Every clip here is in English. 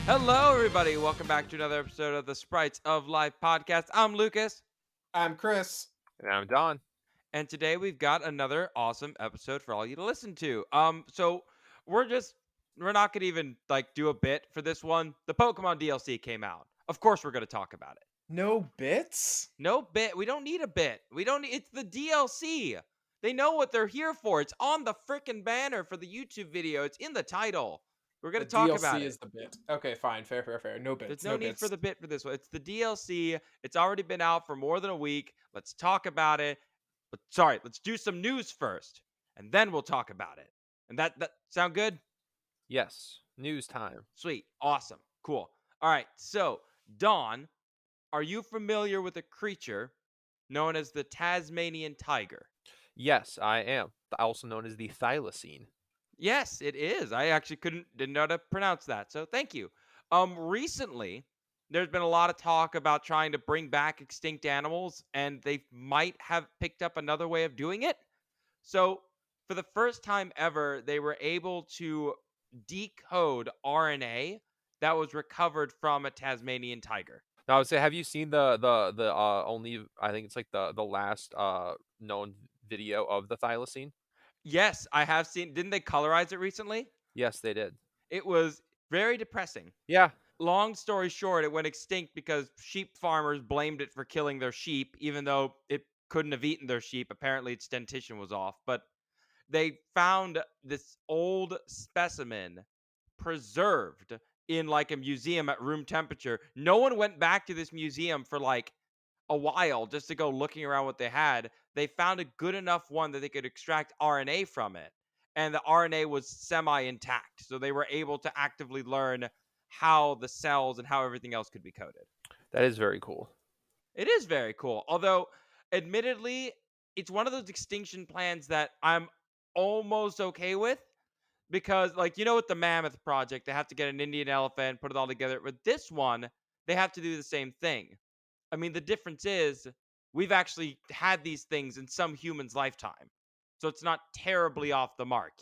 Hello, everybody. Welcome back to another episode of the Sprites of Life podcast. I'm Lucas, I'm Chris. And I'm Don. and today we've got another awesome episode for all you to listen to. So we're not gonna even like do a bit for this one. The Pokemon DLC came out. Of course, we're gonna talk about it. No bits? No bit. We don't need a bit. We don't. It's the DLC. They know what they're here for. It's on the freaking banner for the YouTube video. It's in the title. We're gonna The talk about DLC it. is the bit. Okay, fine. Fair. No There's bits. no No need for bits. the bit for this one. It's the DLC. It's already been out for more than a week. Let's talk about it. But sorry, let's do some news first, and then we'll talk about it. And that sound good? Yes, news time. Sweet, awesome, cool. All right. So, Dawn, are you familiar with a creature known as the Tasmanian tiger? Yes, I am. Also known as the thylacine. Yes, it is. I actually didn't know how to pronounce that. So thank you. Recently there's been a lot of talk about trying to bring back extinct animals, and they might have picked up another way of doing it. So for the first time ever, they were able to decode RNA that was recovered from a Tasmanian tiger. Now, I would say, have you seen the only I think it's like the last known video of the thylacine? Yes, I have seen. Didn't they colorize it recently? Yes, they did. It was very depressing. Yeah, Long story short, it went extinct because sheep farmers blamed it for killing their sheep, even though it couldn't have eaten their sheep. Apparently, its dentition was off. But they found this old specimen preserved in like a museum at room temperature. No one went back to this museum for like a while just to go looking around what they had. They found a good enough one that they could extract RNA from it. And the RNA was semi intact. So they were able to actively learn how the cells and how everything else could be coded. that is very cool. It is very cool. Although, admittedly, it's one of those extinction plans that I'm almost okay with because, like, with the Mammoth Project, they have to get an Indian elephant, put it all together. With this one, they have to do the same thing. I mean, the difference is we've actually had these things in some human's lifetime. So it's not terribly off the mark?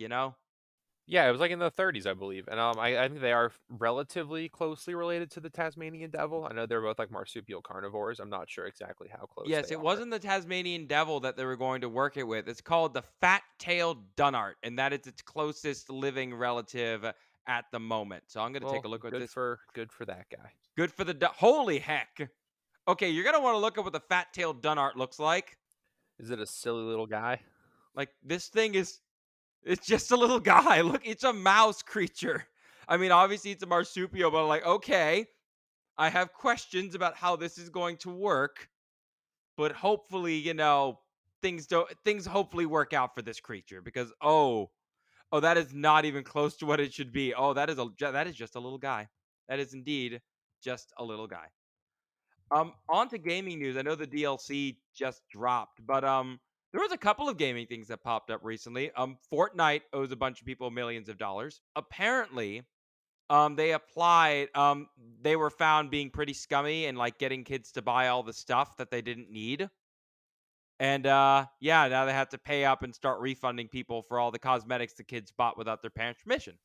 Yeah, it was like in the 30s, I believe, and I think they are relatively closely related to the Tasmanian devil. I know they're both like marsupial carnivores. I'm not sure exactly how close Yes, they it are. wasn't the Tasmanian devil that they were going to work it with. It's called the fat-tailed Dunnart, and that is its closest living relative at the moment. So I'm going to take Well, a look at good this. for that guy. Good for the holy heck. Okay, you're going to want to look up what the fat-tailed Dunnart looks like. Is it a silly little guy? Like this thing is it's just a little guy. Look, it's a mouse creature. I mean, obviously it's a marsupial, but like okay, I have questions about how this is going to work, but hopefully, things hopefully work out for this creature because oh, that is not even close to what it should be. Oh, that is just a little guy. That is indeed just a little guy. On to gaming news. I know the DLC just dropped, but there was a couple of gaming things that popped up recently. Fortnite owes a bunch of people millions of dollars. Apparently, they were found being pretty scummy and like getting kids to buy all the stuff that they didn't need. And yeah, now they have to pay up and start refunding people for all the cosmetics the kids bought without their parents' permission.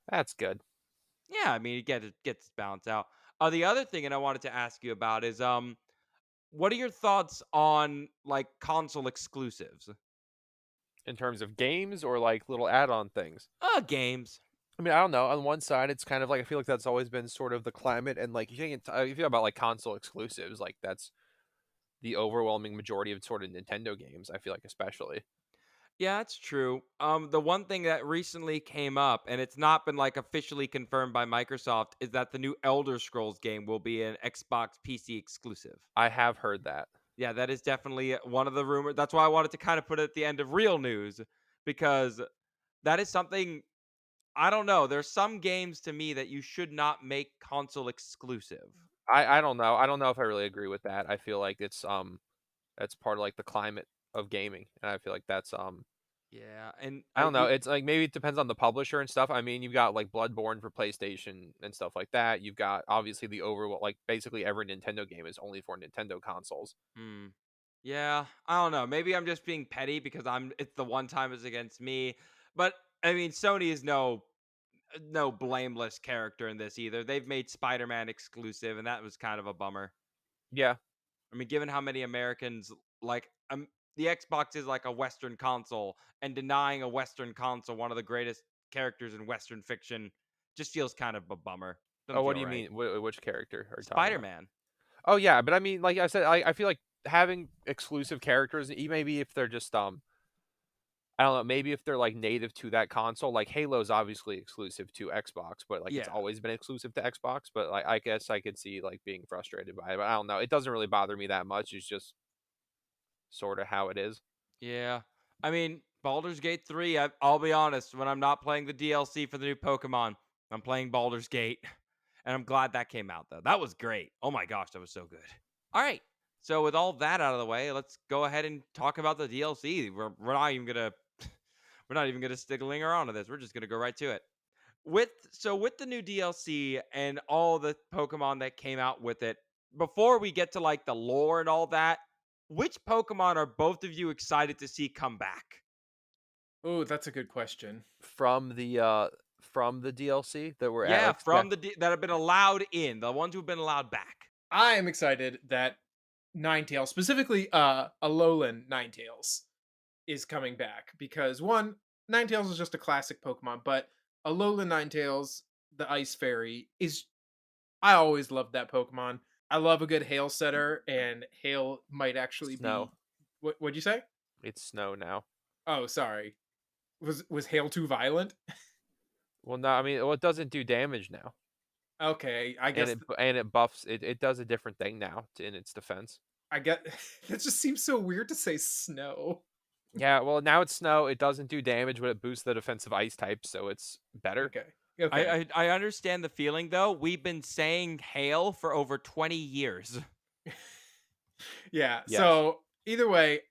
That's good. Yeah, I mean, it gets balanced out. The other thing, and I wanted to ask you about is what are your thoughts on like console exclusives? In terms of games or like little add-on things. Games. I mean, I don't know. On one side, it's kind of like I feel like that's always been sort of the climate, and like you think about like console exclusives, like that's the overwhelming majority of sort of Nintendo games. I feel like especially. Yeah, that's true. The one thing that recently came up, and it's not been like officially confirmed by Microsoft, is that the new Elder Scrolls game will be an Xbox PC exclusive. I have heard that. Yeah, that is definitely one of the rumors. That's why I wanted to kind of put it at the end of real news because that is something I don't know. There's some games to me that you should not make console exclusive. I don't know. I don't know if I really agree with that. I feel like it's that's part of like the climate of gaming, and I feel like that's Yeah, and I don't know. It's like maybe it depends on the publisher and stuff. I mean, you've got like Bloodborne for PlayStation and stuff like that. You've got obviously the overall like basically every Nintendo game is only for Nintendo consoles. hmm, yeah, I don't know. Maybe I'm just being petty because it's the one time it's against me. But I mean, Sony is no no blameless character in this either. They've made Spider-Man exclusive, and that was kind of a bummer. Yeah. I mean, given how many Americans like the Xbox is like a Western console, and denying a Western console one of the greatest characters in Western fiction just feels kind of a bummer. Oh, Doesn't what feel do you right. mean? Which character are you talking about? Spider-Man. Oh yeah, but I mean, like I said, I feel like having exclusive characters, maybe if they're just I don't know, maybe if they're like native to that console, like Halo's obviously exclusive to Xbox, but like it's Yeah. always been exclusive to Xbox. But like I guess I could see like being frustrated by it. But I don't know. It doesn't really bother me that much. It's just sort of how it is. Yeah. I mean, Baldur's Gate 3, I'll be honest, when I'm not playing the DLC for the new Pokemon, I'm playing Baldur's Gate. And I'm glad that came out, though. That was great. Oh my gosh, that was so good. All right. So, with all that out of the way, let's go ahead and talk about the DLC. We're not even going to. We're not even gonna stick linger on to this. We're just gonna go right to it. With the new DLC and all the Pokemon that came out with it, before we get to like the lore and all that, which Pokemon are both of you excited to see come back? Oh, that's a good question. From the DLC that were at Yeah, like spec. from that have been allowed in, the ones who've been allowed back. I am excited that Ninetales, specifically Alolan Ninetales, is coming back because one, Ninetales is just a classic Pokemon, but Alolan Ninetales, the Ice Fairy, is I always loved that Pokemon. I love a good Hail setter, and Hail might actually Snow. be. What'd you say? It's snow now. Oh, sorry. Was Hail too violent? Well, no, I mean, well, it doesn't do damage now, Okay, I and guess it buffs. It does a different thing now in its defense. I get that just seems so weird to say snow. Yeah, well, now it's snow. It doesn't do damage, but it boosts the defensive ice type, so it's better. Okay. Okay. I understand the feeling though. We've been saying hail for over 20 years. Yeah. Yes. So either way,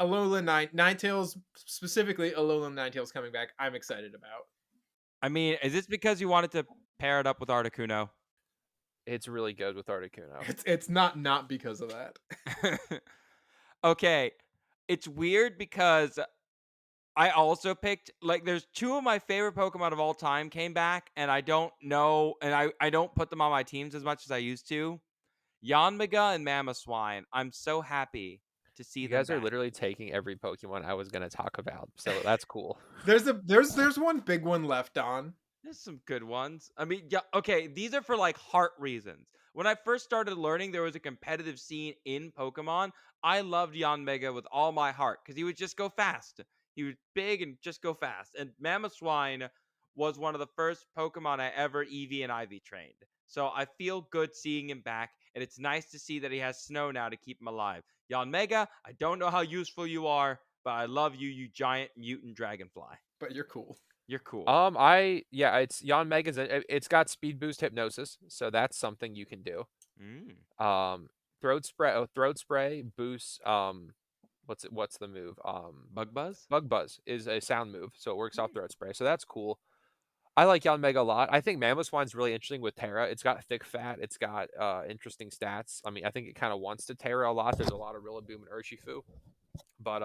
Alolan Ninetales, specifically Alolan Ninetales coming back, I'm excited about. I mean, is this because you wanted to pair it up with Articuno? It's really good with Articuno. It's not because of that. Okay. It's weird because I also picked like there's two of my favorite Pokemon of all time came back, and I don't know, and I don't put them on my teams as much as I used to. Yanmega and Mamoswine. I'm so happy to see You them guys are back. literally taking every Pokemon I was gonna talk about, so that's cool. There's one big one left on. There's some good ones. I mean, yeah, okay, these are for like heart reasons. When I first started learning there was a competitive scene in Pokemon, I loved Yanmega with all my heart because he would just go fast. He was big and just go fast. And Mamoswine was one of the first Pokemon I ever EV and IV trained. So I feel good seeing him back, and it's nice to see that he has snow now to keep him alive. Yanmega, I don't know how useful you are, but I love you, you giant mutant dragonfly. But you're cool. You're cool. It's Yanmega's. It's got speed boost hypnosis, so that's something you can do. Mm. Um, throat spray boosts. What's the move? Bug Buzz? Bug Buzz is a sound move, so it works off throat spray. So that's cool. I like Yanmega a lot. I think Mamoswine's really interesting with Terra. It's got thick fat. It's got interesting stats. I mean, I think it kind of wants to Terra a lot. There's a lot of Rillaboom and Urshifu, but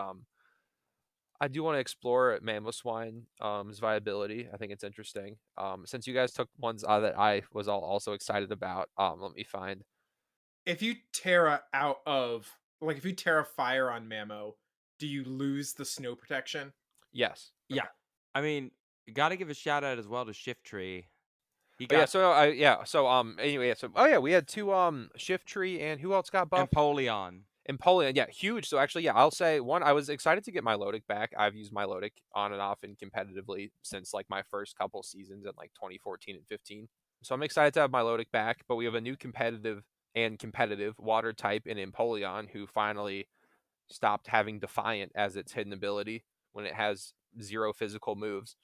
I do want to explore Mamoswine's viability. I think it's interesting. Since you guys took ones that I was also excited about, let me find. If you Terra out of like if you Terra Fire on Mamo, do you lose the snow protection? Yes. Yeah. Okay. I mean, you gotta give a shout out as well to Shift Tree. He Oh yeah. got So we had two Shift Tree and who else got buffed? Empoleon. Empoleon, yeah, huge. So actually, yeah, I'll say one. I was excited to get my Milotic back. I've used my Milotic on and off and competitively since like my first couple seasons in like 2014 and 15. So I'm excited to have my Milotic back. But we have a new competitive water type in Empoleon who finally stopped having Defiant as its hidden ability when it has zero physical moves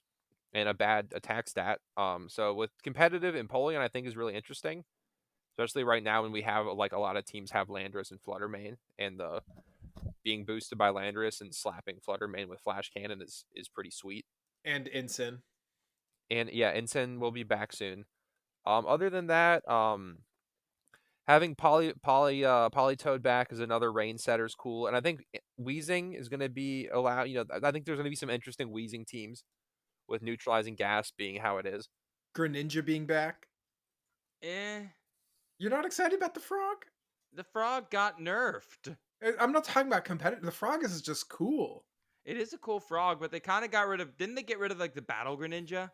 and a bad attack stat. So with competitive, Empoleon I think is really interesting, especially right now when we have like a lot of teams have Landorus and Fluttermane, and the being boosted by Landorus and slapping Fluttermane with Flash Cannon is pretty sweet. And Ensign. And yeah, Ensign will be back soon. Other than that, having Polytoad back is another rain setter is cool, and I think Weezing is going to be allowed. I think there's going to be some interesting Weezing teams with neutralizing gas being how it is. Greninja being back. Eh, You're not excited about the frog? the frog got nerfed. I'm not talking about competitive. The frog is just cool. It is a cool frog, but they kind of got rid of. Didn't they get rid of like the battle Greninja?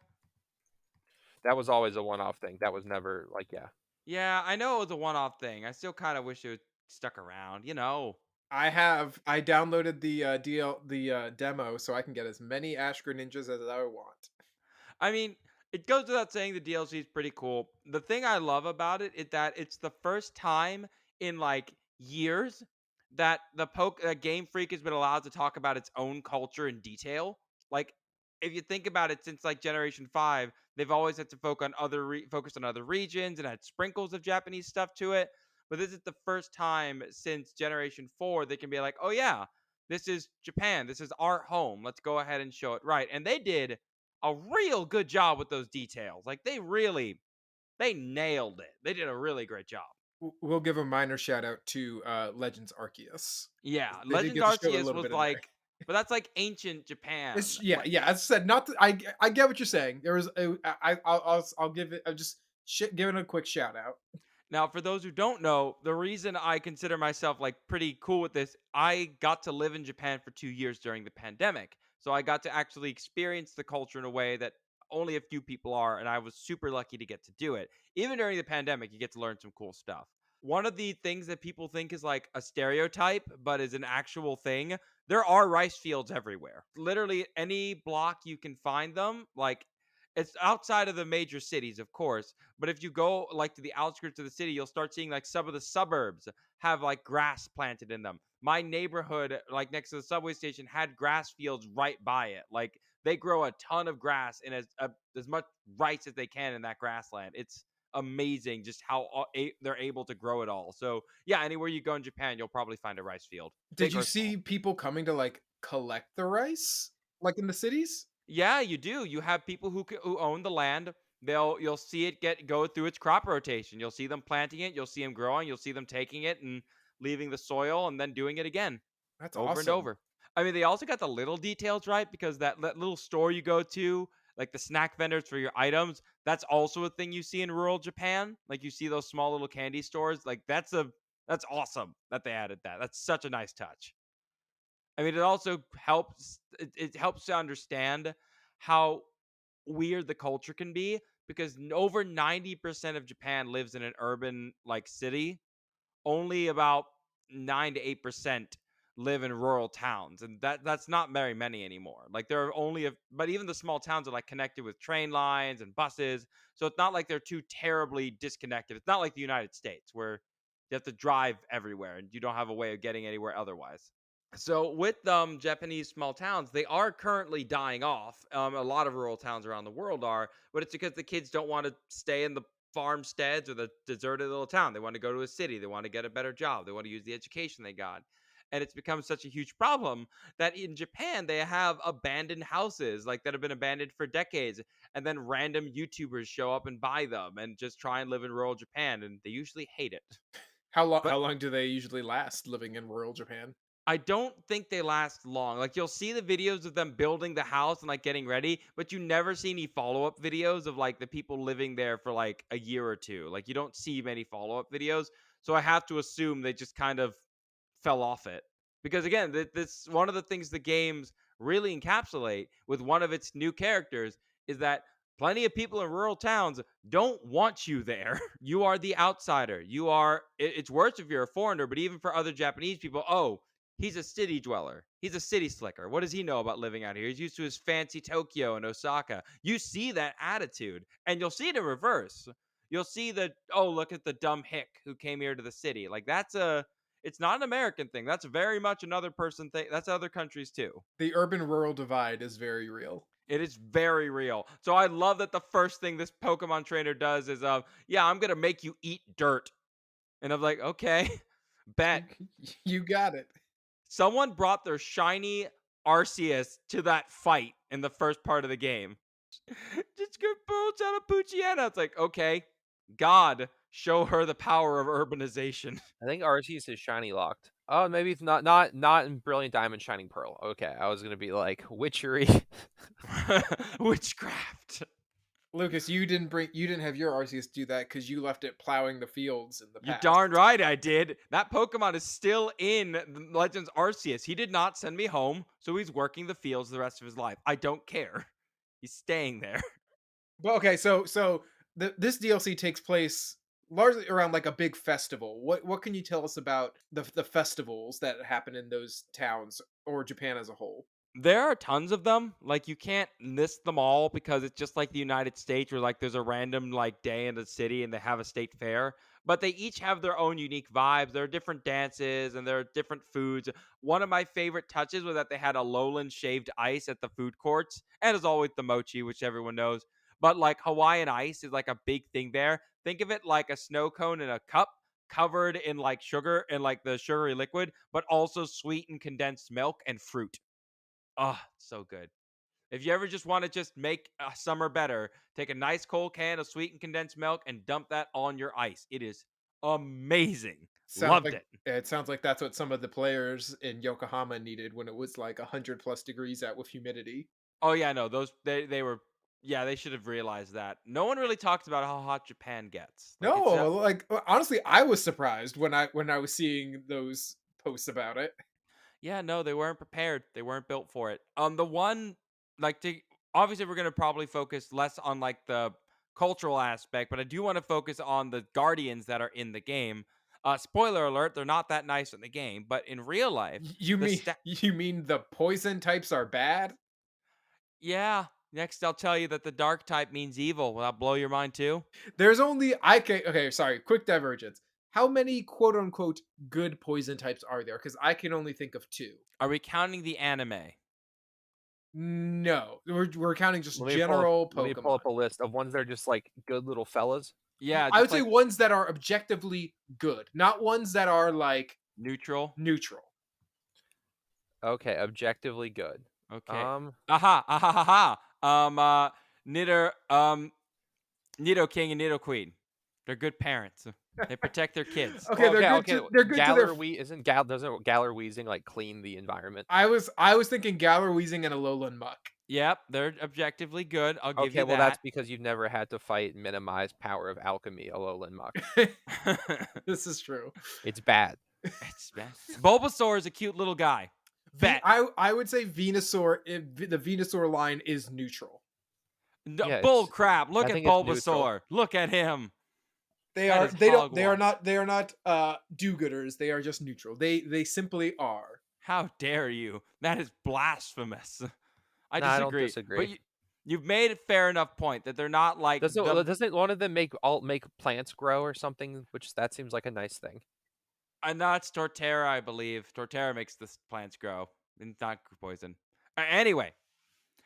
That was always a one-off thing. That was never like, yeah. Yeah, I know it was a one-off thing. I still kind of wish it stuck around. I downloaded the demo so I can get as many Ash Greninjas as I want. I mean, it goes without saying the DLC is pretty cool. The thing I love about it is that it's the first time in like years that Game Freak has been allowed to talk about its own culture in detail. Like, if you think about it, since like Generation 5, they've always had to focus on other regions and had sprinkles of Japanese stuff to it. But this is the first time since Generation 4 they can be like, oh yeah, this is Japan. This is our home. Let's go ahead and show it right. And they did a real good job with those details. Like they nailed it. They did a really great job. We'll give a minor shout out to Legends Arceus. Yeah, They did Legends get to show a Arceus little was bit in there. like, but that's like ancient Japan. It's yeah, Like, yeah. As I said, not I get what you're saying. There was I'll give it. I'll just give it a quick shout out. now, for those who don't know, the reason I consider myself like pretty cool with this, I got to live in Japan for 2 years during the pandemic. So I got to actually experience the culture in a way that only a few people are. And I was super lucky to get to do it. Even during the pandemic, you get to learn some cool stuff. One of the things that people think is like a stereotype, but is an actual thing, there are rice fields everywhere. Literally any block you can find them. Like, it's outside of the major cities, of course, but if you go like to the outskirts of the city, you'll start seeing like some of the suburbs have like grass planted in them. My neighborhood, like next to the subway station, had grass fields right by it. Like they grow a ton of grass and as much rice as they can in that grassland. It's amazing just how they're able to grow it all. So yeah, anywhere you go in Japan, you'll probably find a rice field, Did big you or small. see people coming to like collect the rice, like in the cities? Yeah, you do. You have people who own the land. You'll see it go through its crop rotation. You'll see them planting it. You'll see them growing. You'll see them taking it and leaving the soil and then doing it again That's over and awesome. over. I mean, they also got the little details right because that little store you go to, like the snack vendors for your items, that's also a thing you see in rural Japan. Like you see those small little candy stores. Like that's awesome that they added that. That's such a nice touch. I mean, it also helps. It helps to understand how weird the culture can be because over 90% of Japan lives in an urban like city. Only about 9 to 8% live in rural towns, and that's not very many anymore. Like there are but even the small towns are like connected with train lines and buses, so it's not like they're too terribly disconnected. It's not like the United States where you have to drive everywhere and you don't have a way of getting anywhere otherwise. So with Japanese small towns, they are currently dying off. A lot of rural towns around the world are, but it's because the kids don't want to stay in the farmsteads or the deserted little town. They want to go to a city. They want to get a better job. They want to use the education they got. And it's become such a huge problem that in Japan they have abandoned houses like that have been abandoned for decades, and then random YouTubers show up and buy them and just try and live in rural Japan, and they usually hate it. How But long do they usually last living in rural Japan? I don't think they last long. Like you'll see the videos of them building the house and like getting ready, but you never see any follow-up videos of like the people living there for like a year or two. Like you don't see many follow-up videos. So I have to assume they just kind of fell off it. Because again, this one of the things the games really encapsulate with one of its new characters is that plenty of people in rural towns don't want you there. You are the outsider. It's worse if you're a foreigner, but even for other Japanese people, oh, he's a city dweller. He's a city slicker. What does he know about living out here? He's used to his fancy Tokyo and Osaka. You see that attitude, and you'll see it in reverse. You'll see that, oh, look at the dumb hick who came here to the city. Like it's not an American thing. That's very much another person thing. That's other countries too. The urban rural divide is very real. It is very real. So I love that the first thing this Pokemon trainer does is, yeah, I'm gonna make you eat dirt, and I'm like, okay, bet. You you got it. Someone brought their shiny Arceus to that fight in the first part of the game. Just go boats out of Puchiana. It's like, okay, God, show her the power of urbanization. I think Arceus is shiny locked. Oh, maybe it's not in Brilliant Diamond Shining Pearl. Okay, I was gonna be like witchery. Witchcraft. Lucas, you didn't have your Arceus do that because you left it plowing the fields in the You darn past. right I did. That Pokemon is still in the Legends Arceus. He did not send me home, so he's working the fields the rest of his life. I don't care. He's staying there. But okay, this DLC takes place largely around like a big festival. What can you tell us about the festivals that happen in those towns or Japan as a whole? There are tons of them. Like you can't list them all because it's just like the United States where like there's a random like day in the city and they have a state fair, but they each have their own unique vibes. There are different dances and there are different foods. One of my favorite touches was that they had a lowland shaved ice at the food courts, and as always the mochi, which everyone knows. But like Hawaiian ice is like a big thing there. Think of it like a snow cone in a cup covered in like sugar and like the sugary liquid, but also sweet and condensed milk and fruit. Oh, so good. If you ever just want to just make a summer better, take a nice cold can of sweetened condensed milk and dump that on your ice. It is amazing. Loved it. It sounds like that's what some of the players in Yokohama needed when it was like 100 plus degrees out with humidity. Oh yeah, no, those they were yeah, they should have realized that. No one really talks about how hot Japan gets. Like it's No, like honestly, I was surprised when I was seeing those posts about it. yeah, no, they weren't prepared. They weren't built for it. The one like to obviously we're gonna probably focus less on like the cultural aspect, but I do want to focus on the guardians that are in the game. Spoiler alert, they're not that nice in the game, but in real life, You the mean stat you mean the poison types are bad? yeah. Next I'll tell you that the dark type means evil. Will that blow your mind too? There's only I can okay, sorry, quick divergence. How many quote unquote good poison types are there? Because I can only think of two. Are we counting the anime? No, we're counting just general Let me pull Pokemon. up a list of ones that are just like good little fellas. Yeah, I just would say like ones that are objectively good, not ones that are like neutral. neutral. Okay, objectively good. Okay. Um, Aha, aha, ha, ha. Nido, Nido King and Nido Queen. They're good parents. They protect their kids. Okay, well, okay, okay. they're good to their. Galar we isn't Gal doesn't Galar Weezing like clean the environment? I was thinking Galar Weezing and Alolan Muck. Yep, they're objectively good. I'll give Okay, you well that's that. because you've never had to fight minimize power of alchemy, Alolan Muck. This is true. It's bad. It's bad. Bulbasaur is a cute little guy. Bet. I would say Venusaur. The Venusaur line is neutral. Yeah, Bull it's crap. Look I at think it's neutral. Bulbasaur. Look at him. They That are is hogwash. they are not do-gooders. They are just neutral. They simply are. How dare you? That is blasphemous. I No, I don't disagree. But disagree. you've made a fair enough point that they're not like the. Doesn't one of them make plants grow or something? Which that seems like a nice thing. No, it's Torterra, I believe. Torterra makes the plants grow. And it's not poison. Anyway,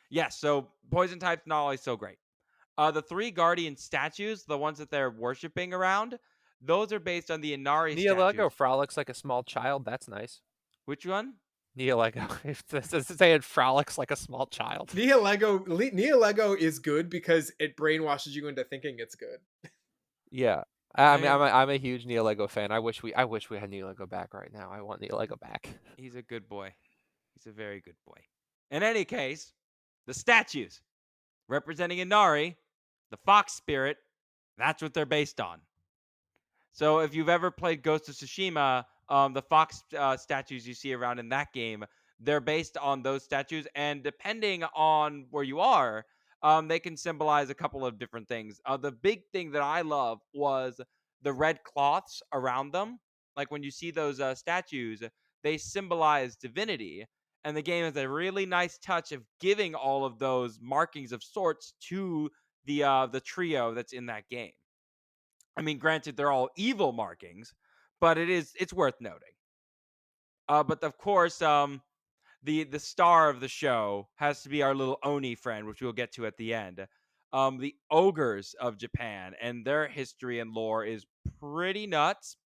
yes. So poison type's not always so great. The three guardian statues, the ones that they're worshiping around, those are based on the Inari Neolego statues. frolics like a small child. That's nice. Which one? Neolego. If this is say it frolics like a small child. Neolego is good because it brainwashes you into thinking it's good. Yeah. I mean, I'm a huge Neolego fan. I wish we had Neolego back right now. I want Neolego back. He's a good boy. He's a very good boy. In any case, the statues representing Inari, the fox spirit, that's what they're based on. So if you've ever played Ghost of Tsushima, the fox statues you see around in that game, they're based on those statues, and depending on where you are, they can symbolize a couple of different things. The big thing that I love was the red cloths around them. Like when you see those statues, they symbolize divinity, and the game has a really nice touch of giving all of those markings of sorts to the trio that's in that game. I mean, granted, they're all evil markings, but it's worth noting. But of course, the star of the show has to be our little Oni friend, which we'll get to at the end. The ogres of Japan and their history and lore is pretty nuts,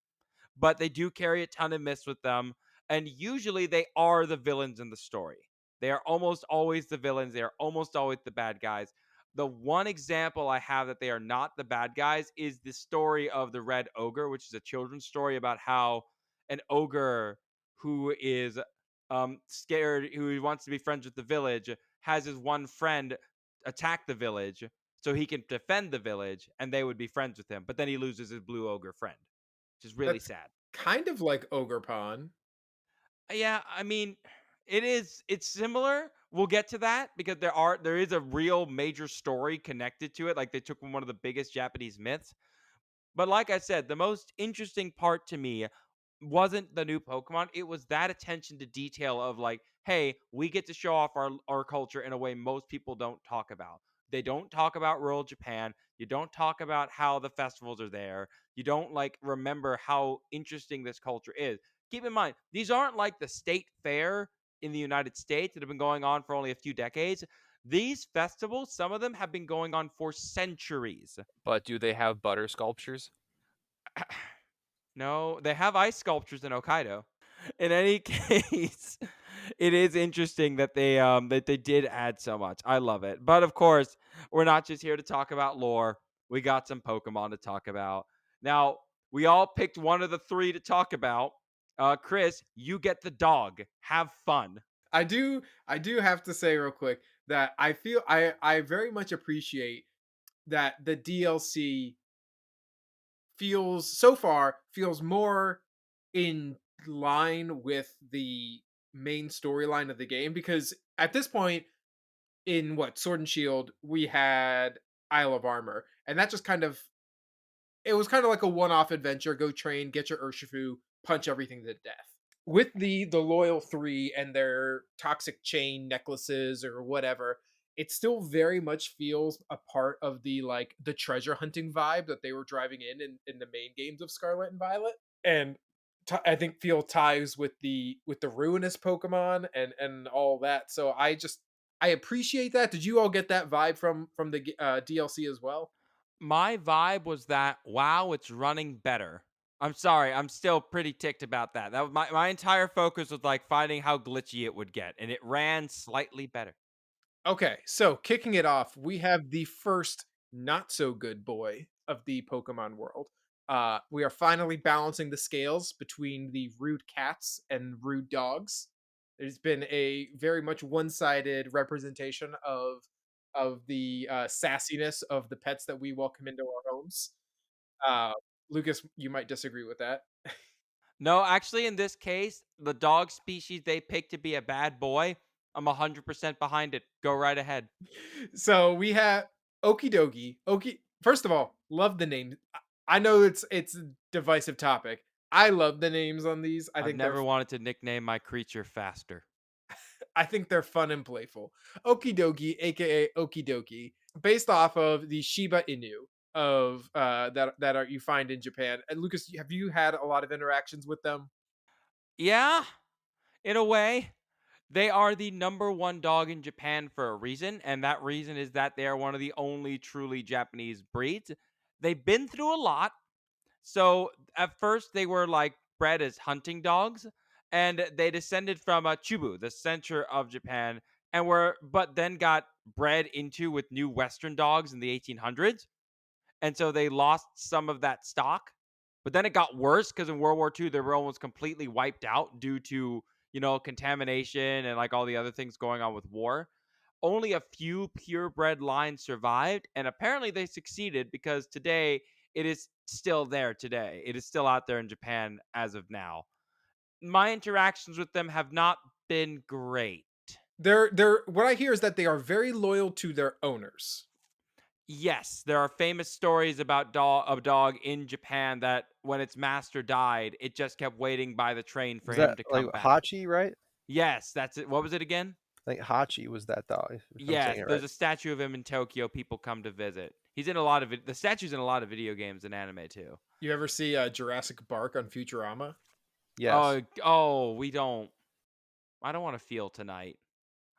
but they do carry a ton of myths with them, and usually they are the villains in the story. They are almost always the villains. They are almost always the bad guys. The one example I have that they are not the bad guys is the story of the Red Ogre, which is a children's story about how an ogre who is scared, who wants to be friends with the village, has his one friend attack the village so he can defend the village, and they would be friends with him. But then he loses his blue ogre friend, which is really That's sad. kind of like Ogre Pond. Yeah, I mean, it's similar. We'll get to that because there is a real major story connected to it. Like they took from one of the biggest Japanese myths. But like I said, the most interesting part to me wasn't the new Pokemon. It was that attention to detail of like, hey, we get to show off our culture in a way most people don't talk about. They don't talk about rural Japan. You don't talk about how the festivals are there. You don't like remember how interesting this culture is. Keep in mind, these aren't like the state fair in the United States that have been going on for only a few decades. These festivals, some of them have been going on for centuries. But do they have butter sculptures? No, they have ice sculptures in Hokkaido. In any case, it is interesting that they did add so much. I love it. But of course, we're not just here to talk about lore. We got some Pokemon to talk about. Now, we all picked one of the three to talk about. Chris, you get the dog. Have fun. I do have to say real quick that I very much appreciate that the DLC feels more in line with the main storyline of the game, because at this point in what Sword and Shield we had Isle of Armor, and that just kind of it was kind of like a one-off adventure. Go train, get your Urshifu, punch everything to death. With the loyal three and their toxic chain necklaces or whatever, it still very much feels a part of the like the treasure hunting vibe that they were driving in the main games of Scarlet and Violet, and I think feel ties with the ruinous Pokemon and all that. So I appreciate that. Did you all get that vibe from the DLC as well? My vibe was that, wow, it's running better. I'm sorry, I'm still pretty ticked about that. That was my entire focus was like finding how glitchy it would get, and it ran slightly better. Okay, so kicking it off, we have the first not so good boy of the Pokemon world. We are finally balancing the scales between the rude cats and rude dogs. There's been a very much one-sided representation of the sassiness of the pets that we welcome into our homes. Uh, Lucas, you might disagree with that. No, actually, in this case, the dog species they picked to be a bad boy, I'm 100% behind it. Go right ahead. So we have Okidogi. First of all, love the name. I know it's a divisive topic. I love the names on these. I've never wanted to nickname my creature faster. I think they're fun and playful. Okidogi, aka Okidoki, based off of the Shiba Inu of that are you find in Japan. And Lucas, have you had a lot of interactions with them? Yeah, in a way. They are the number one dog in Japan for a reason, and that reason is that they are one of the only truly Japanese breeds. They've been through a lot. So at first they were like bred as hunting dogs, and they descended from Chubu, the center of Japan, and were but then got bred into with new Western dogs in the 1800s, and so they lost some of that stock. But then it got worse because in World War II they were almost completely wiped out due to contamination and like all the other things going on with war. Only a few purebred lines survived, and apparently they succeeded because today it is still there today. It is still out there in Japan as of now. My interactions with them have not been great. They're what I hear is that they are very loyal to their owners. Yes, there are famous stories about a dog in Japan that when its master died, it just kept waiting by the train for Was him that to like come back. Hachi, right? Yes, that's it. What was it again? I think Hachi was that dog, if I'm saying Yes, it there's right. a statue of him in Tokyo. People come to visit. He's in the statue's in a lot of video games and anime too. You ever see Jurassic Bark on Futurama? Yes. We don't. I don't want to feel tonight.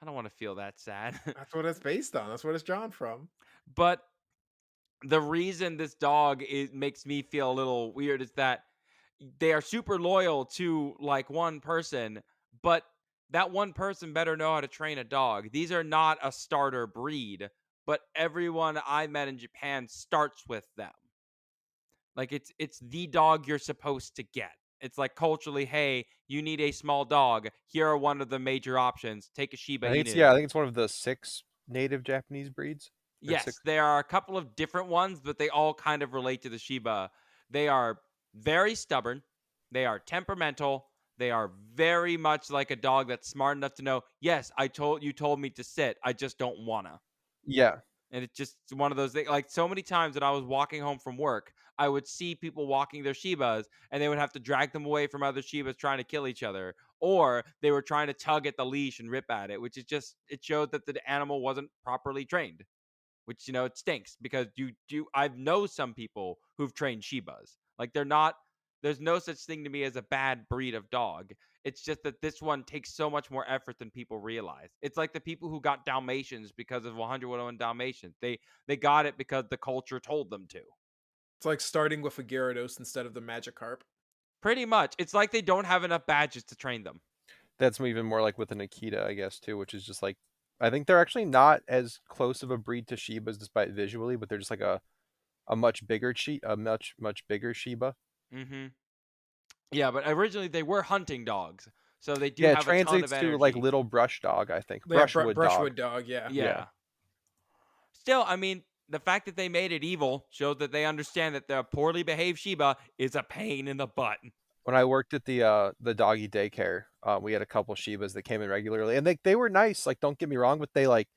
I don't want to feel that sad. That's what it's based on. That's what it's drawn from. But the reason this dog makes me feel a little weird is that they are super loyal to like one person, but that one person better know how to train a dog. These are not a starter breed, but everyone I met in Japan starts with them. Like it's the dog you're supposed to get. It's like culturally, hey, you need a small dog. Here are one of the major options. Take a Shiba I think it's Inu. one of the 6 native Japanese breeds. There's six. Yes, there are a couple of different ones, but they all kind of relate to the Shiba. They are very stubborn. They are temperamental. They are very much like a dog that's smart enough to know, yes, you told me to sit. I just don't wanna. Yeah. And it's just one of those things. Like so many times that I was walking home from work, I would see people walking their Shibas and they would have to drag them away from other Shibas trying to kill each other. Or they were trying to tug at the leash and rip at it, which is just, it showed that the animal wasn't properly trained, which it stinks because I've know some people who've trained Shibas. Like they're not there's no such thing to me as a bad breed of dog. It's just that this one takes so much more effort than people realize. It's like the people who got Dalmatians because of 101 Dalmatians. They got it because the culture told them to. It's like starting with a Gyarados instead of the Magikarp. Pretty much. It's like they don't have enough badges to train them. That's even more like with an Akita, I guess, too, which is just like I think they're actually not as close of a breed to Shibas despite visually, but they're just like a much bigger Shiba. Mhm. Yeah, but originally they were hunting dogs. So they do Yeah, it have a ton of translates to like energy. little brush dog, I think. Yeah, Brushwood dog. Brushwood dog. Yeah. Yeah. Yeah. Still, I mean, the fact that they made it evil shows that they understand that the poorly behaved Shiba is a pain in the butt. When I worked at the doggy daycare, we had a couple Shibas that came in regularly, and they were nice. Like, don't get me wrong, but they like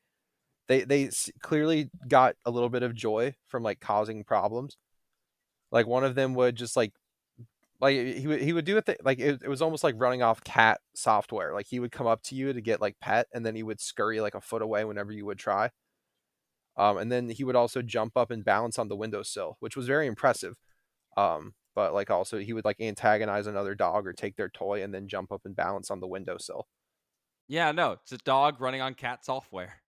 clearly got a little bit of joy from like causing problems. Like one of them would just like he would do it like it was almost like running off cat software. Like he would come up to you to get like pet, and then he would scurry like a foot away whenever you would try. And then he would also jump up and balance on the windowsill, which was very impressive. But like also he would like antagonize another dog or take their toy and then jump up and balance on the windowsill. Yeah, no, it's a dog running on cat software.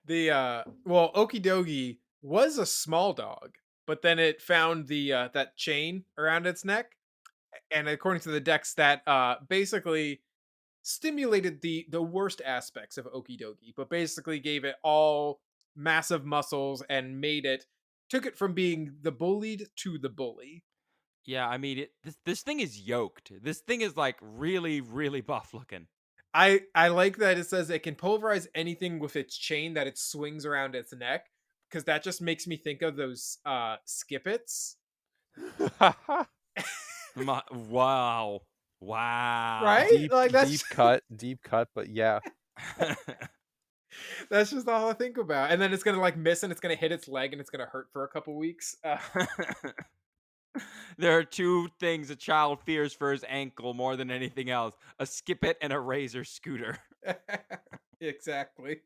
The well, Okidogi was a small dog, but then it found the that chain around its neck, and according to the decks, that basically stimulated the worst aspects of Okidogi, but basically gave it all massive muscles and took it from being the bullied to the bully. Yeah, I mean, this thing is yoked. This thing is like really, really buff looking. I like that it says it can pulverize anything with its chain that it swings around its neck, because that just makes me think of those skippets. Wow, wow. Right? Like that's Deep cut, but yeah. that's just all I think about. And then it's gonna like miss and it's gonna hit its leg and it's gonna hurt for a couple weeks. There are two things a child fears for his ankle more than anything else: a skip it and a razor scooter. Exactly.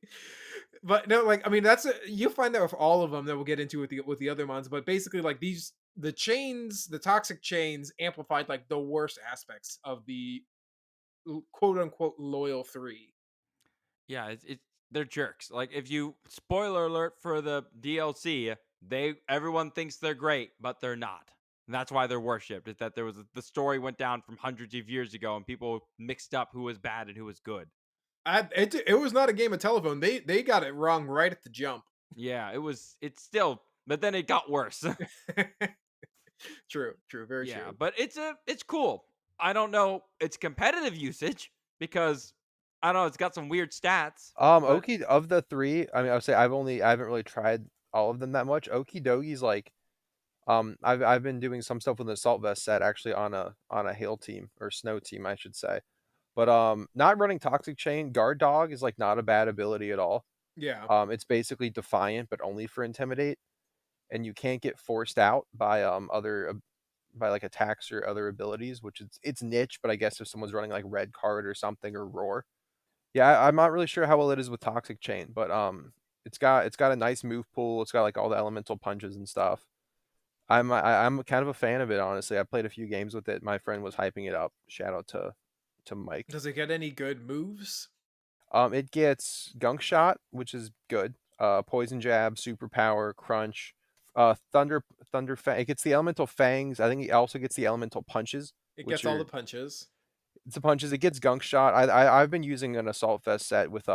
But no, like I mean, you find that with all of them that we'll get into with the other ones. But basically, like the chains, the toxic chains, amplified like the worst aspects of the quote unquote loyal three. Yeah, they're jerks. Like if you spoiler alert for the DLC, everyone thinks they're great, but they're not. And that's why they're worshipped. Is that the story went down from hundreds of years ago, and people mixed up who was bad and who was good. It was not a game of telephone. They got it wrong right at the jump. Yeah, it was. It's still, but then it got worse. True, very Yeah, true. but it's cool. I don't know its competitive usage because I don't know. It's got some weird stats. But Okie of the three, I mean, I would say I haven't really tried all of them that much. Okidogi's like, I've been doing some stuff with an assault vest set actually on a hail team or snow team, I should say. But not running toxic chain. Guard dog is like not a bad ability at all. Yeah. It's basically defiant, but only for intimidate, and you can't get forced out by other by like attacks or other abilities, which it's niche. But I guess if someone's running like red card or something or roar, yeah, I'm not really sure how well it is with toxic chain, but it's got a nice move pool. It's got like all the elemental punches and stuff. I'm kind of a fan of it, honestly. I played a few games with it. My friend was hyping it up. Shout out to Mike. Does it get any good moves? It gets gunk shot, which is good. Poison jab, superpower, crunch, thunder fang. It gets the elemental fangs. I think it also gets the elemental punches, It which gets all are the punches. it's the punches. It gets gunk shot. I've been using an assault vest set with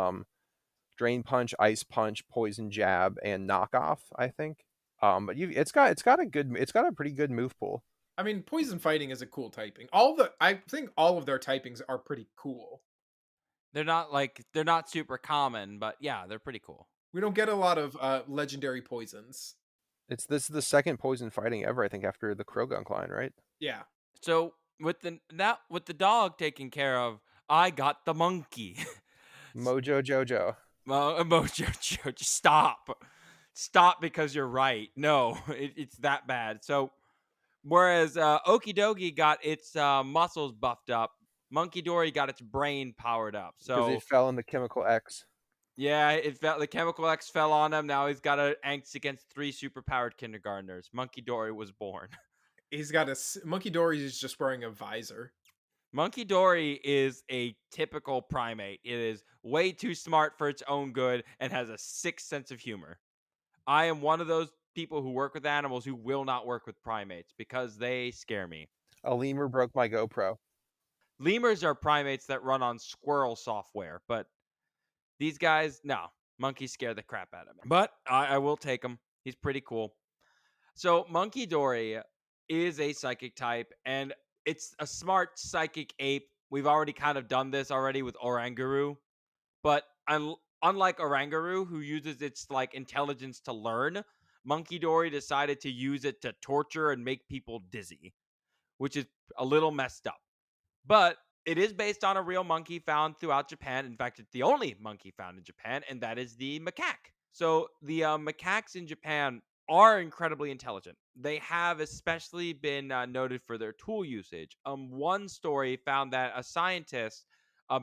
drain punch, ice punch, poison jab, and knockoff. I think. But it's got a pretty good move pool. I mean, poison fighting is a cool typing. I think all of their typings are pretty cool. they're not super common. But yeah, they're pretty cool. We don't get a lot of legendary poisons. This is the second poison fighting ever, I think, after the Krogunk line, right? Yeah. So with the dog taken care of, I got the monkey. Mojo Jojo. Well, Mojo, just stop because you're right. No, it's that bad. So whereas Okidogi got its muscles buffed up, Monkey Dory got its brain powered up. Because he So fell in the Chemical X. yeah, it felt the chemical X fell on him. Now he's got an angst against 3 superpowered kindergartners. Monkey Dory was born. He's got Monkey Dory is just wearing a visor. Monkey Dory is a typical primate. It is way too smart for its own good and has a sick sense of humor. I am one of those people who work with animals who will not work with primates because they scare me. A lemur broke my GoPro. Lemurs are primates that run on squirrel software, but these guys, no. Monkeys scare the crap out of me. But I will take him. He's pretty cool. So, Monkey Dory is a psychic type, and it's a smart psychic ape. We've already kind of done this already with Oranguru, but unlike Oranguru, who uses its like intelligence to learn, Monkey Dory decided to use it to torture and make people dizzy, which is a little messed up. But it is based on a real monkey found throughout Japan. In fact, it's the only monkey found in Japan, and that is the macaque. So the macaques in Japan are incredibly intelligent. They have especially been noted for their tool usage. One story found that a scientist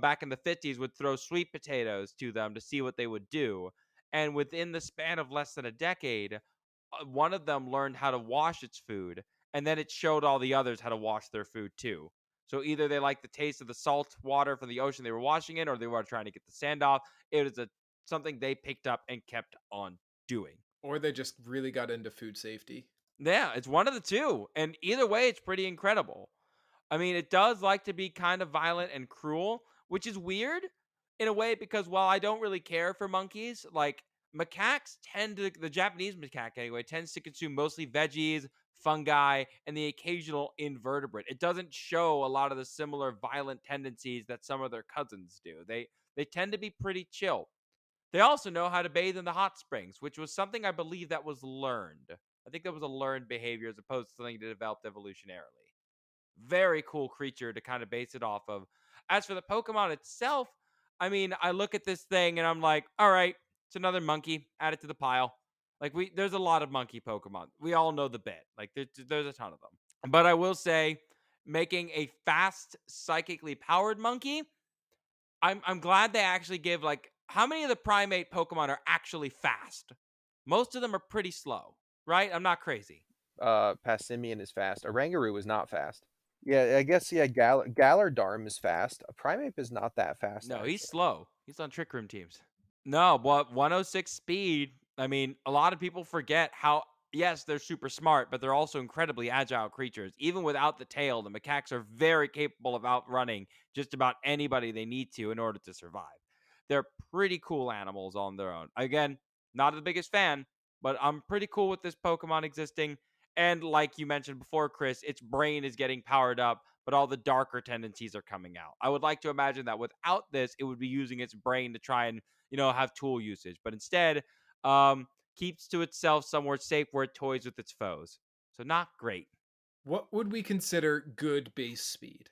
back in the 50s would throw sweet potatoes to them to see what they would do. And within the span of less than a decade, one of them learned how to wash its food, and then it showed all the others how to wash their food too. So either they liked the taste of the salt water from the ocean they were washing in, or they were trying to get the sand off. It was something they picked up and kept on doing. Or they just really got into food safety. Yeah, it's one of the two. And either way, it's pretty incredible. I mean, it does like to be kind of violent and cruel, which is weird in a way because while I don't really care for monkeys, like macaques tend to, the Japanese macaque anyway, tends to consume mostly veggies, fungi, and the occasional invertebrate. It doesn't show a lot of the similar violent tendencies that some of their cousins do. They tend to be pretty chill. They also know how to bathe in the hot springs, which was something I believe that was learned. I think that was a learned behavior as opposed to something that developed evolutionarily. Very cool creature to kind of base it off of. As for the Pokemon itself, I mean, I look at this thing and I'm like, all right, it's another monkey. Add it to the pile. Like there's a lot of monkey Pokemon. We all know the bit. Like there's a ton of them. But I will say, making a fast, psychically powered monkey, I'm glad they actually give like how many of the primate Pokemon are actually fast? Most of them are pretty slow, right? I'm not crazy. Passimian is fast. Oranguru is not fast. Yeah, I guess, yeah, Galardarm is fast. A Primeape is not that fast, No, he's actually. slow. He's on Trick Room teams. No, but 106 speed. I mean, a lot of people forget how, yes, they're super smart, but they're also incredibly agile creatures. Even without the tail, the macaques are very capable of outrunning just about anybody they need to in order to survive. They're pretty cool animals on their own. Again, not the biggest fan, but I'm pretty cool with this Pokemon existing. And like you mentioned before, Chris, its brain is getting powered up, but all the darker tendencies are coming out. I would like to imagine that without this, it would be using its brain to try and, have tool usage, but instead, keeps to itself somewhere safe where it toys with its foes. So not great. What would we consider good base speed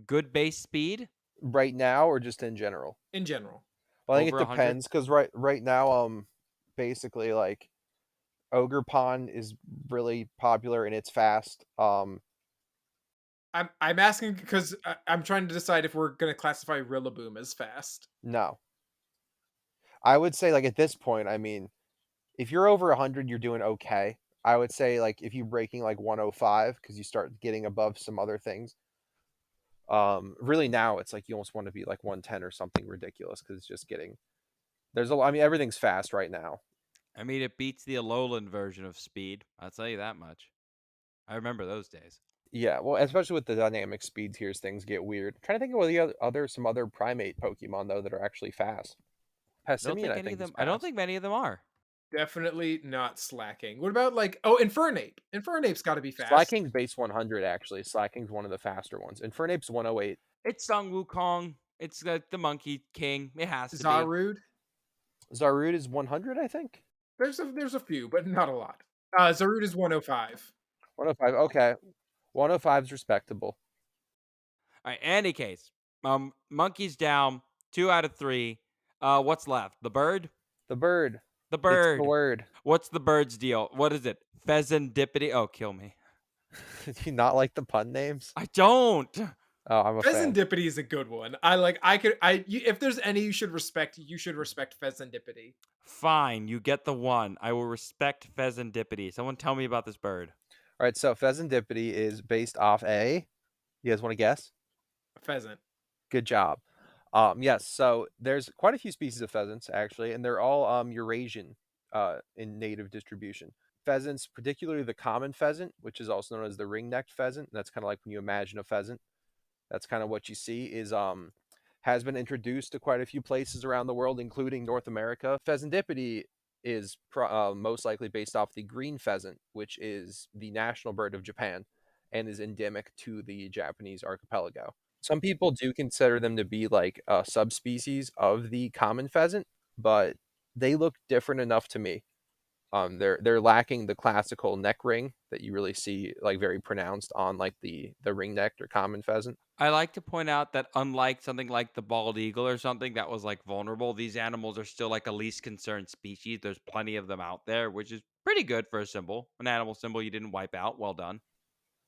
Good base speed, Right now, or just in general? in general? Well, I think over it 100. depends, because right now, basically, like, Ogerpon is really popular and it's fast. I'm asking because I'm trying to decide if we're gonna classify Rillaboom as fast. No. I would say, like, at this point, I mean, if you're over 100, you're doing okay. I would say, like, if you're breaking like 105, because you start getting above some other things. Really now it's like you almost want to be like 110 or something ridiculous, because it's just getting I mean, everything's fast right now. I mean, it beats the Alolan version of speed. I'll tell you that much. I remember those days. Yeah, well, especially with the dynamic speed tiers, things get weird. I'm trying to think of what the some other primate Pokemon though that are actually fast. Passimian, I think, is I don't fast. think many of them are. Definitely not slacking. What about like Infernape? Infernape's got to be fast. Slacking's base 100 actually. Slacking's one of the faster ones. Infernape's 108. It's Sung Wukong. It's the Monkey King. It has to be. Zarude. Zarude is 100, I think. There's a few, but not a lot. Zarude is 105. 105. Okay. 105 is respectable. All right. Any case, monkeys down. 2 out of 3. What's left? The bird. The bird. The It's the bird. word. What's the bird's deal? What is it? Pheasantipity. Oh, kill me. Do you not like the pun names? I don't. Oh, I'm a fan. Pheasantipity is a good one. If there's any you should respect Pheasantipity. Fine, you get the one. I will respect pheasantipity. Someone tell me about this bird. All right, so Pheasantipity is based off a. You guys want to guess? A pheasant. Good job. Yes, so there's quite a few species of pheasants actually, and they're all Eurasian in native distribution. Pheasants, particularly the common pheasant, which is also known as the ring-necked pheasant. That's kind of like when you imagine a pheasant. That's kind of what you see is has been introduced to quite a few places around the world, including North America. Pheasantipity is most likely based off the green pheasant, which is the national bird of Japan and is endemic to the Japanese archipelago. Some people do consider them to be like a subspecies of the common pheasant, but they look different enough to me. They're lacking the classical neck ring that you really see like very pronounced on like the ring necked or common pheasant. I like to point out that unlike something like the bald eagle or something that was like vulnerable, these animals are still like a least concerned species. There's plenty of them out there, which is pretty good for a symbol, an animal symbol you didn't wipe out. Well done.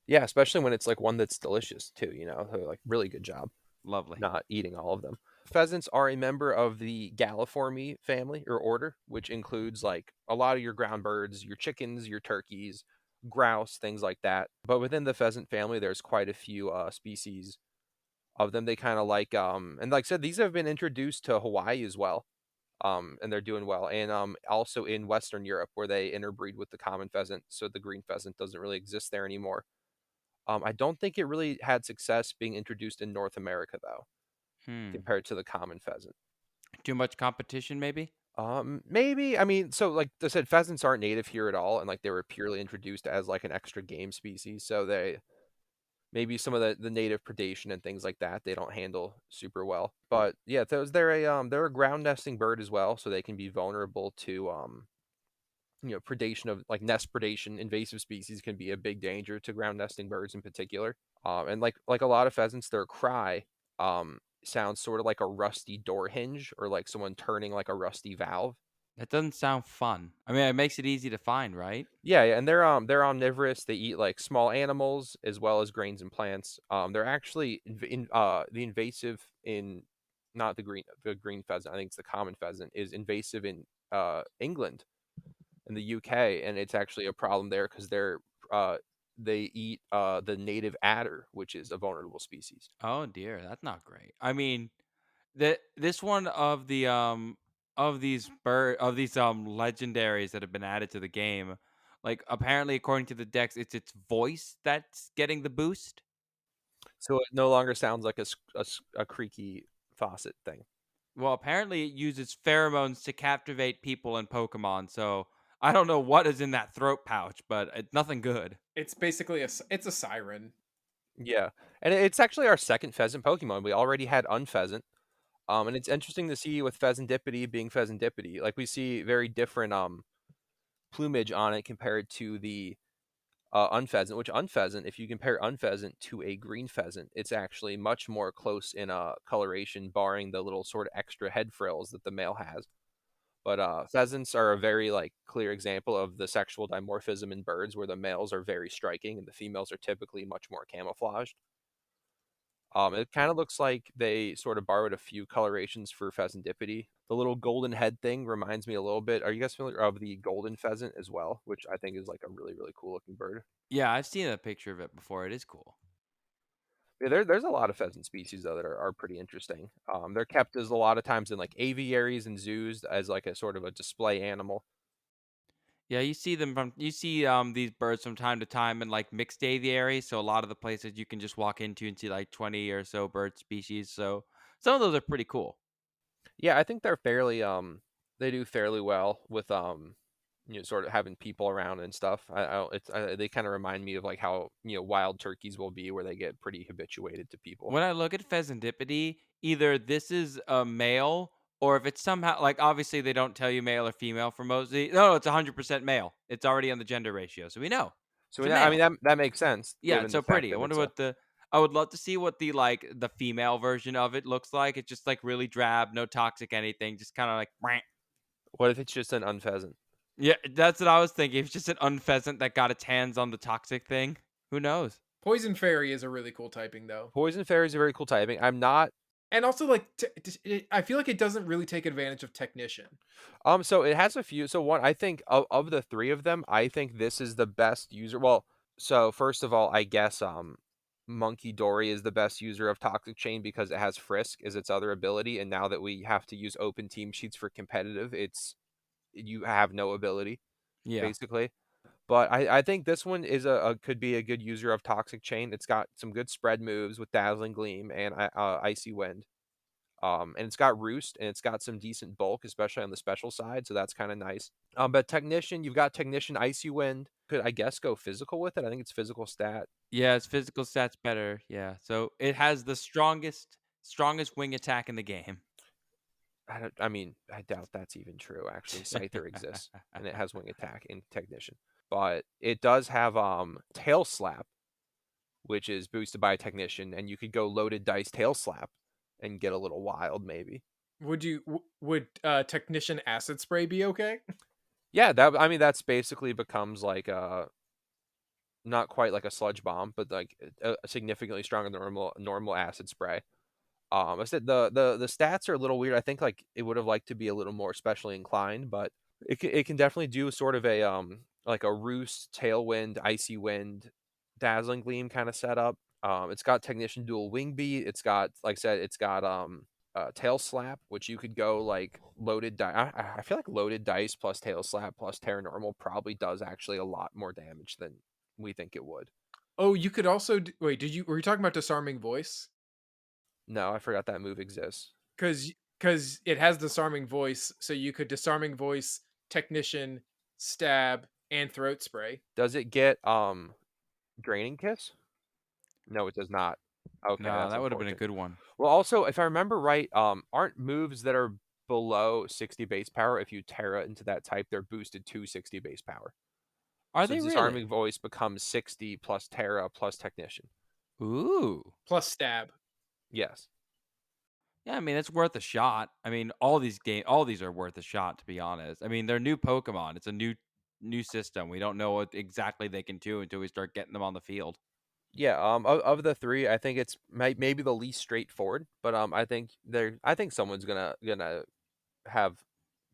Yeah, especially when it's like one that's delicious too. So, like really good job Lovely. not eating all of them. Pheasants are a member of the Galliformi family or order, which includes like a lot of your ground birds, your chickens, your turkeys, grouse, things like that. But within the pheasant family, there's quite a few species of them. They kind of like and like I said, these have been introduced to Hawaii as well. And they're doing well, and also in Western Europe where they interbreed with the common pheasant, so the green pheasant doesn't really exist there anymore. I don't think it really had success being introduced in North America though, Hmm. compared to the common pheasant. Too much competition, maybe? Maybe. I mean, so like I said, pheasants aren't native here at all, and like they were purely introduced as like an extra game species. So they maybe some of the native predation and things like that they don't handle super well. But yeah, they're a ground nesting bird as well, so they can be vulnerable to predation of like nest predation. Invasive species can be a big danger to ground nesting birds in particular. And like a lot of pheasants, their cry sounds sort of like a rusty door hinge or like someone turning like a rusty valve. That doesn't sound fun. I mean, it makes it easy to find, right? Yeah, yeah, and they're omnivorous. They eat like small animals as well as grains and plants. They're actually the invasive in not the green pheasant. I think it's the common pheasant is invasive in England in the UK, and it's actually a problem there because they eat the native adder, which is a vulnerable species. Oh dear, that's not great. I mean, this one of these legendaries that have been added to the game, like apparently according to the decks, it's its voice that's getting the boost. So it no longer sounds like a creaky faucet thing. Well, apparently it uses pheromones to captivate people in Pokemon. So I don't know what is in that throat pouch, but it's nothing good. It's basically it's a siren. Yeah, and it's actually our second pheasant Pokemon. We already had Unpheasant. And it's interesting to see with Pheasantipity being Pheasantipity. Like we see very different plumage on it compared to the unpheasant. Which unpheasant, if you compare unpheasant to a green pheasant, it's actually much more close in coloration, barring the little sort of extra head frills that the male has. But pheasants are a very like clear example of the sexual dimorphism in birds, where the males are very striking and the females are typically much more camouflaged. It kind of looks like they sort of borrowed a few colorations for pheasantipity. The little golden head thing reminds me a little bit. Are you guys familiar of the golden pheasant as well? Which I think is like a really, really cool looking bird. Yeah, I've seen a picture of it before. It is cool. Yeah, there's a lot of pheasant species though that are pretty interesting. They're kept as a lot of times in like aviaries and zoos as like a sort of a display animal. Yeah, you see these birds from time to time in like mixed aviaries. So a lot of the places you can just walk into and see like 20 or so bird species. So some of those are pretty cool. Yeah, I think they're fairly they do fairly well with sort of having people around and stuff. They kind of remind me of like how wild turkeys will be, where they get pretty habituated to people. When I look at pheasantipity, either this is a male Or if it's somehow like, obviously, they don't tell you male or female for most no, it's 100% male. It's already on the gender ratio, so we know. So It's a I mean male. that makes sense Yeah, it's given so the fact pretty. I that wonder it's a what the I would love to see what the female version of it looks like. It's just, like, really drab, no toxic anything, just kinda like, "Mwah." what if it's just an unpheasant? Yeah, that's what I was thinking. It's just an unpheasant that got its hands on the toxic thing. Who knows? Poison Fairy is a really cool typing though. Poison fairy is a very cool typing. I'm not And also, like, I feel like it doesn't really take advantage of Technician. so it has a few. So one, I think of the three of them, I think this is the best user. Well, so first of all, I guess Monkey Dory is the best user of Toxic Chain because it has Frisk as its other ability, and now that we have to use open team sheets for competitive, you have no ability Yeah. basically. But I think this one is a could be a good user of Toxic Chain. It's got some good spread moves with Dazzling Gleam and Icy Wind. And it's got Roost and it's got some decent bulk, especially on the special side, so that's kind of nice. But Technician, you've got Technician Icy Wind. Could I guess go physical with it? I think it's physical stat. Yeah, its physical stats better, yeah. So, it has the strongest wing attack in the game. I mean, I doubt that's even true. Actually, Scyther exists and it has wing attack in Technician, but it does have Tail Slap, which is boosted by a Technician, and you could go loaded dice Tail Slap and get a little wild maybe. Would Technician Acid Spray be okay? Yeah, that I mean that's basically becomes like a not quite like a sludge bomb, but like a significantly stronger than normal acid spray. I said the stats are a little weird. I think like it would have liked to be a little more specially inclined, but it can definitely do sort of a like a roost, tailwind, icy wind, dazzling gleam kind of setup. It's got technician dual wing beat. It's got like I said, it's got tail slap, which you could go like loaded dice. I feel like loaded dice plus tail slap plus terra normal probably does actually a lot more damage than we think it would. Oh, you could also wait. Were you talking about Disarming Voice? No, I forgot that move exists. Because it has Disarming Voice, so you could Disarming Voice, Technician, Stab, and Throat Spray. Does it get draining kiss? No, it does not. Okay, No, that's that would've been a unfortunate. good one. Well, also, if I remember right, aren't moves that are below 60 base power, if you Terra into that type, they're boosted to 60 base power. Are So they really? Disarming Voice becomes 60 plus Terra plus Technician. Ooh. Plus Stab. Yes. Yeah, I mean, it's worth a shot. I mean, all these are worth a shot, to be honest. I mean, they're new Pokemon. It's a new system. We don't know what exactly they can do until we start getting them on the field. Yeah, of the three, I think it's maybe the least straightforward, but I think someone's gonna have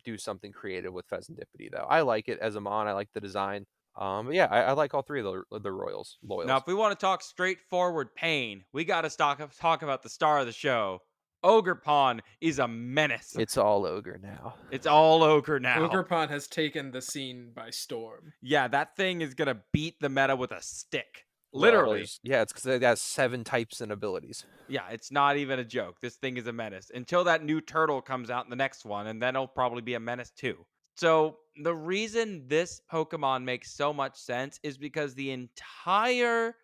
do something creative with Pheasantipity though. I like it as a mon. I like the design. But yeah, I like all three of the Royals Now, loyals. if we want to talk straightforward pain, we got to talk about the star of the show. Ogerpon is a menace. It's all ogre now. It's all ogre now. Ogerpon has taken the scene by storm. Yeah, that thing is gonna beat the meta with a stick. Well, Literally. it's because it has 7 types and abilities. Yeah, it's not even a joke. This thing is a menace until that new turtle comes out in the next one, and then it'll probably be a menace too. So, the reason this Pokemon makes so much sense is because the entire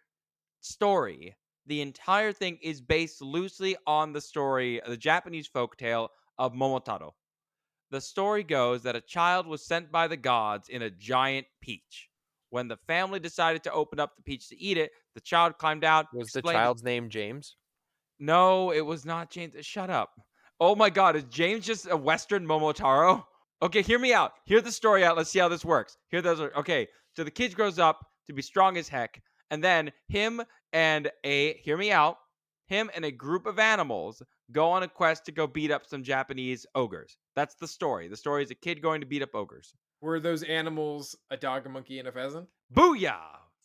story, the entire thing is based loosely on the story, the Japanese folktale of Momotaro. The story goes that a child was sent by the gods in a giant peach. When the family decided to open up the peach to eat it, the child climbed out, Was the explained, child's name James? no, it was not James. Shut up. Oh my god, is James just a Western Momotaro? Okay, hear me out. Hear the story out. Let's see how this works. Here those are okay. So the kid grows up to be strong as heck, and then hear me out, him and a group of animals go on a quest to go beat up some Japanese ogres. That's the story. The story is a kid going to beat up ogres. Were those animals a dog, a monkey, and a pheasant? Booyah!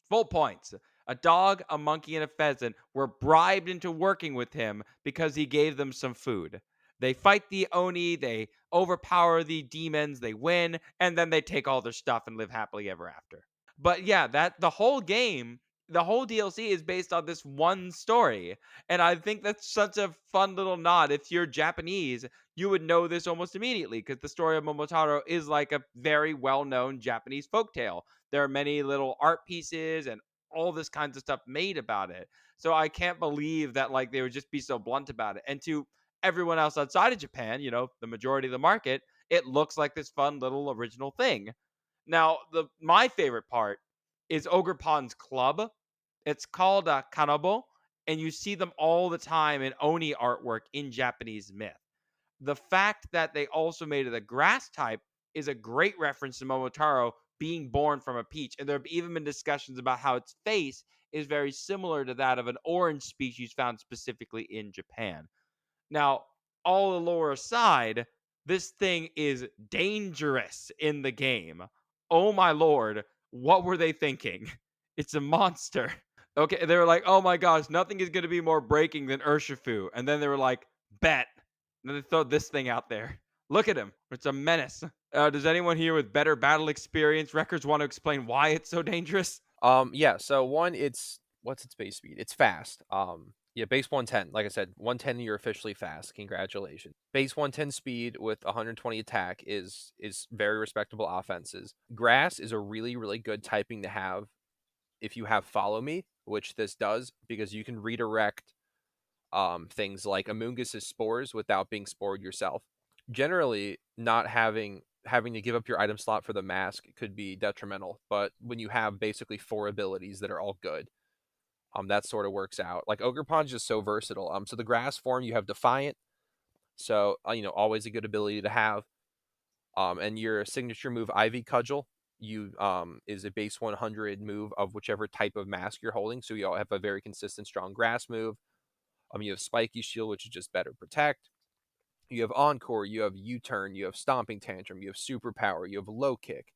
Full points. A dog, a monkey, and a pheasant were bribed into working with him because he gave them some food. They fight the Oni, they overpower the demons, they win, and then they take all their stuff and live happily ever after. But yeah, that the whole game, the whole DLC is based on this one story. And I think that's such a fun little nod. If you're Japanese, you would know this almost immediately because the story of Momotaro is like a very well known Japanese folktale. There are many little art pieces and all this kinds of stuff made about it. So I can't believe that like they would just be so blunt about it. And to everyone else outside of Japan, the majority of the market, it looks like this fun little original thing. Now, my favorite part is Ogre Pond's club. It's called Kanabo, and you see them all the time in Oni artwork in Japanese myth. The fact that they also made it a grass type is a great reference to Momotaro being born from a peach. And there have even been discussions about how its face is very similar to that of an orange species found specifically in Japan. Now, all the lore aside, this thing is dangerous in the game. Oh my lord, what were they thinking? It's a monster. Okay, they were like, oh my gosh, nothing is going to be more breaking than Urshifu. And then they were like, bet. And then they throw this thing out there. Look at him. It's a menace. Does anyone here with better battle experience records want to explain why it's so dangerous? Yeah, so one, what's its base speed? It's fast. Yeah, base 110. Like I said, 110 you're officially fast. Congratulations. Base 110 speed with 120 attack is very respectable offenses. Grass is a really, really good typing to have if you have Follow Me, which this does, because you can redirect things like Amoonguss's spores without being spored yourself. Generally, not having to give up your item slot for the mask could be detrimental, but when you have basically 4 abilities that are all good, that sort of works out. Like Ogre Pond's just so versatile. So the grass form, you have Defiant, so always a good ability to have. And your signature move Ivy Cudgel, you is a base 100 move of whichever type of mask you're holding. So you all have a very consistent, strong grass move. You have Spiky Shield, which is just better protect. You have Encore, you have U-Turn, you have Stomping Tantrum, you have Superpower, you have Low Kick,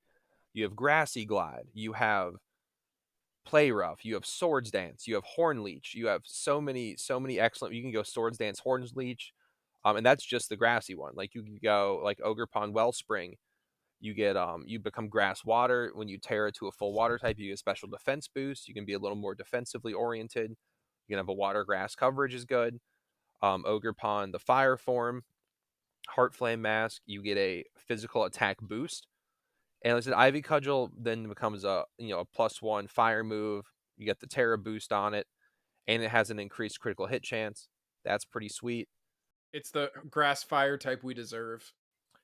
you have Grassy Glide, you have Play Rough, you have Swords Dance, you have Horn Leech, you have so many excellent. You can go Swords Dance, Horns Leech, and that's just the grassy one. Like you can go like Ogre Pond Wellspring. You get you become Grass Water when you Terra to a full water type. You get a special defense boost. You can be a little more defensively oriented. You can have a Water Grass coverage is good. Ogre Pond the Fire form, Heart Flame Mask. You get a physical attack boost. And like I said, Ivy Cudgel then becomes a a +1 fire move. You get the Terra boost on it, and it has an increased critical hit chance. That's pretty sweet. It's the grass fire type we deserve.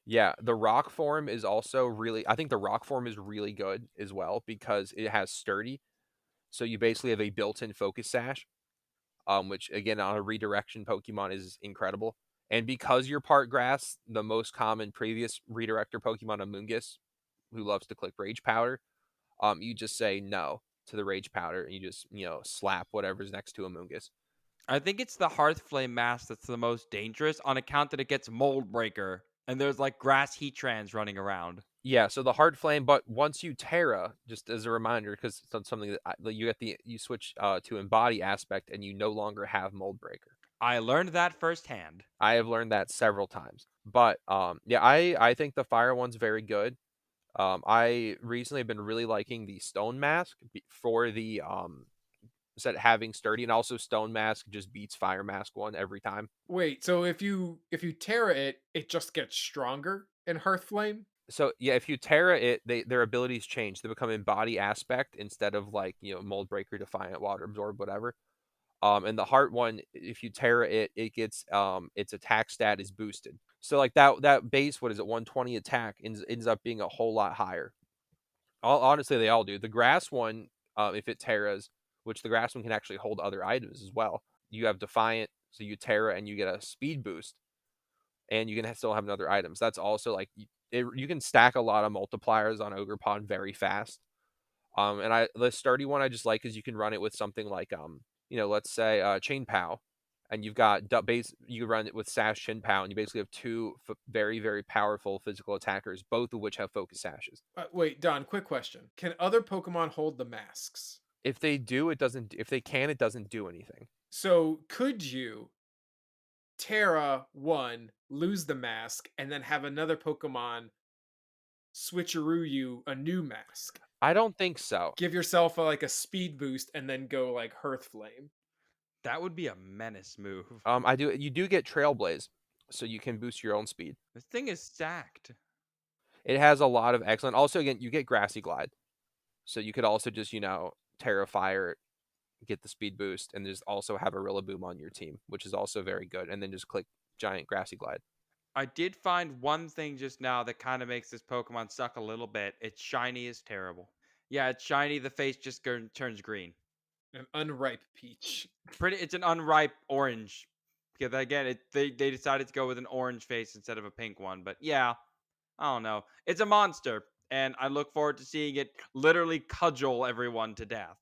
Yeah, the rock form is also really. I think the rock form is really good as well because it has sturdy. So you basically have a built-in focus sash, which again on a redirection Pokemon is incredible. And because you're part grass, the most common previous redirector Pokemon Amoonguss, who loves to click Rage Powder, you just say no to the Rage Powder and you just slap whatever's next to Amoonguss. I think it's the Hearth Flame mask that's the most dangerous on account that it gets Mold Breaker and there's like grass Heatrans running around. Yeah, so the Heart Flame, but once you Terra, just as a reminder, because it's something that you switch to Embody aspect, and you no longer have Mold Breaker. I learned that firsthand. I have learned that several times, but yeah, I think the Fire one's very good. I recently have been really liking the Stone Mask for the set having sturdy, and also Stone Mask just beats Fire Mask one every time. Wait, so if you Terra it, it just gets stronger in Hearthflame? So yeah, if you Terra it, their abilities change. They become Embody aspect instead of like Mold Breaker, Defiant, Water Absorb, whatever. And the Heart one, if you Terra it, it gets its attack stat is boosted. So like that base, what is it, 120 attack ends up being a whole lot higher. Honestly, they all do. The Grass one, if it Terras, which the Grass one can actually hold other items as well. You have Defiant, so you Terra and you get a speed boost, and you can still have another items. That's also like you can stack a lot of multipliers on Ogre Pond very fast. And the sturdy one I just like because you can run it with something like let's say Chain Pow, and you've got base. You run it with Sash Chin Pow, and you basically have two very very powerful physical attackers, both of which have focus sashes. Wait, Don, quick question. Can other Pokemon hold the masks? If they do, it doesn't. If they can, it doesn't do anything. So could you Terra one, lose the mask, and then have another Pokemon switcheroo you a new mask? I don't think so. Give yourself like a speed boost and then go like Hearthflame. That would be a menace move. You do get Trailblaze, so you can boost your own speed. This thing is stacked. It has a lot of excellent. Also, again, you get Grassy Glide, so you could also just Terra Fire, get the speed boost, and just also have a Rillaboom on your team, which is also very good. And then just click giant grassy glide. I did find one thing just now that kind of makes this Pokemon suck a little bit. Its shiny is terrible. Yeah, it's shiny. The face just turns green. An unripe peach. It's an unripe orange. Because again, they decided to go with an orange face instead of a pink one. But yeah, I don't know. It's a monster, and I look forward to seeing it literally cudgel everyone to death.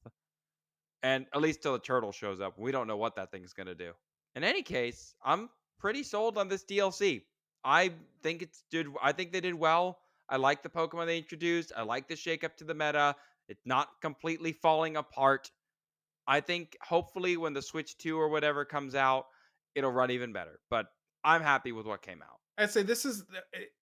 And at least till the turtle shows up. We don't know what that thing's gonna do. In any case, I'm pretty sold on this DLC. I think they did well. I like the Pokemon they introduced. I like the shake up to the meta. It's not completely falling apart. I think hopefully when the Switch 2 or whatever comes out, it'll run even better. But I'm happy with what came out. I'd say this is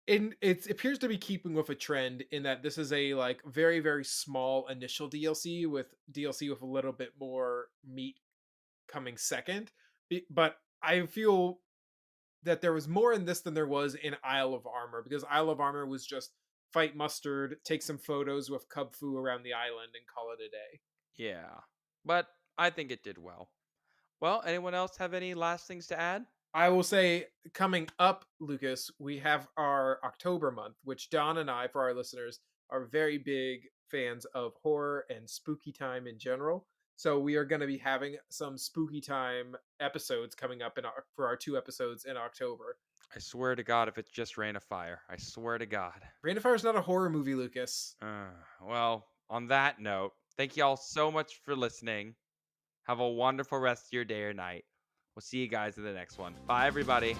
it appears to be keeping with a trend in that this is a like very very small initial DLC with a little bit more meat coming second. But I feel that there was more in this than there was in Isle of Armor, because Isle of Armor was just fight mustard, take some photos with Cubfu around the island, and call it a day. Yeah. But I think it did well. Well, anyone else have any last things to add? I will say, coming up, Lucas, we have our October month, which Don and I, for our listeners, are very big fans of horror and spooky time in general. So we are going to be having some spooky time episodes coming up for our 2 episodes in October. I swear to God, if it's just Rain of Fire. I swear to God. Rain of Fire is not a horror movie, Lucas. Well, on that note, thank you all so much for listening. Have a wonderful rest of your day or night. We'll see you guys in the next one. Bye, everybody.